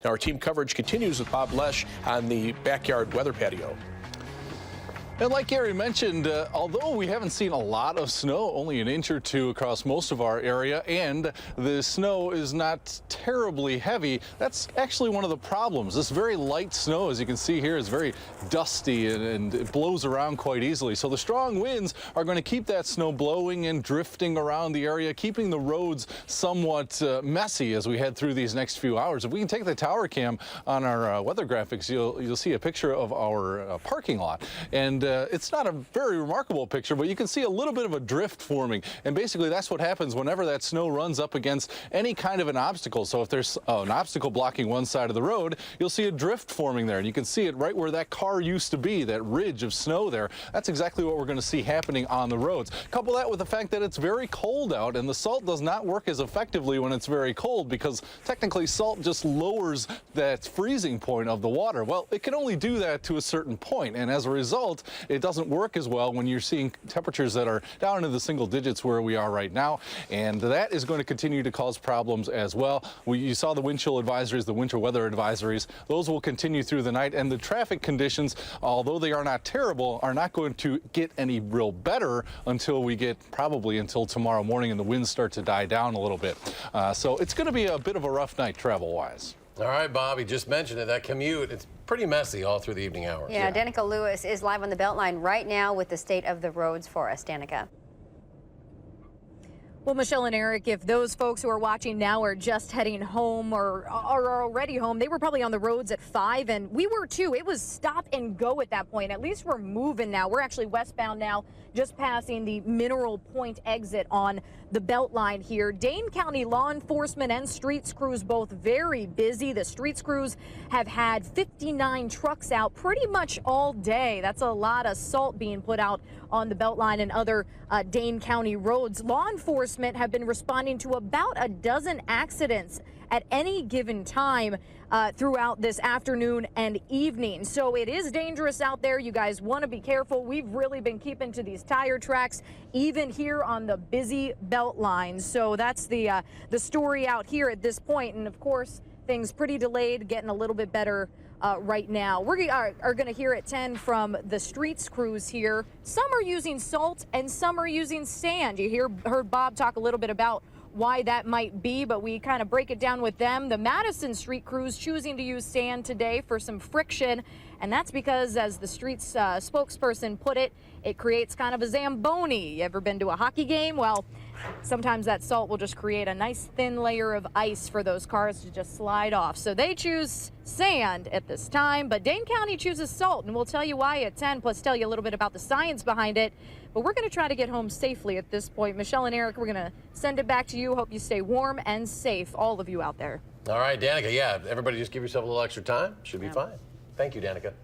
Now our team coverage continues with Bob Lesh on the backyard weather patio. And like Gary mentioned, although we haven't seen a lot of snow, only an inch or two across most of our area, and the snow is not terribly heavy, that's actually one of the problems. This very light snow, as you can see here, is very dusty and it blows around quite easily. So the strong winds are going to keep that snow blowing and drifting around the area, keeping the roads somewhat messy as we head through these next few hours. If we can take the tower cam on our weather graphics, you'll see a picture of our parking lot. And it's not a very remarkable picture, but you can see a little bit of a drift forming. And basically that's what happens whenever that snow runs up against any kind of an obstacle. So if there's an obstacle blocking one side of the road, you'll see a drift forming there. And you can see it right where that car used to be, that ridge of snow there. That's exactly what we're going to see happening on the roads. Couple that with the fact that it's very cold out, and the salt does not work as effectively when it's very cold, because technically salt just lowers that freezing point of the water. Well, it can only do that to a certain point, and as a result, it doesn't work as well when you're seeing temperatures that are down into the single digits where we are right now, and that is going to continue to cause problems as well. You saw the wind chill advisories, the winter weather advisories. Those will continue through the night, and the traffic conditions, although they are not terrible, are not going to get any real better until we get probably until tomorrow morning and the winds start to die down a little bit. So it's going to be a bit of a rough night travel-wise. All right, Bobby, just mentioned it, that commute, it's pretty messy all through the evening hours. Yeah, Dannika Lewis is live on the Beltline right now with the state of the roads for us. Dannika. Well, Michelle and Eric, if those folks who are watching now are just heading home or are already home, they were probably on the roads at 5, and we were too. It was stop and go at that point. At least we're moving now. We're actually westbound now, just passing the Mineral Point exit on the Beltline here. Dane County law enforcement and streets crews both very busy. The streets crews have had 59 trucks out pretty much all day. That's a lot of salt being put out on the Beltline and other Dane County roads. Law enforcement have been responding to about a dozen accidents at any given time throughout this afternoon and evening. So it is dangerous out there. You guys want to be careful. We've really been keeping to these tire tracks, even here on the busy Beltline. So that's the story out here at this point. And of course, things pretty delayed, getting a little bit better right now. We are going to hear at 10 from the streets crews here. Some are using salt and some are using sand. You heard Bob talk a little bit about why that might be, but we kind of break it down with them. The Madison street crews choosing to use sand today for some friction, and that's because, as the streets spokesperson put it, it creates kind of a Zamboni. You ever been to a hockey game? Well, sometimes that salt will just create a nice thin layer of ice for those cars to just slide off. So they choose sand at this time, but Dane County chooses salt, and we'll tell you why at 10, plus tell you a little bit about the science behind it. But we're going to try to get home safely at this point. Michelle and Eric, we're going to send it back to you. Hope you stay warm and safe, all of you out there. All right, Dannika, yeah, everybody just give yourself a little extra time. Should be fine. Thank you, Dannika.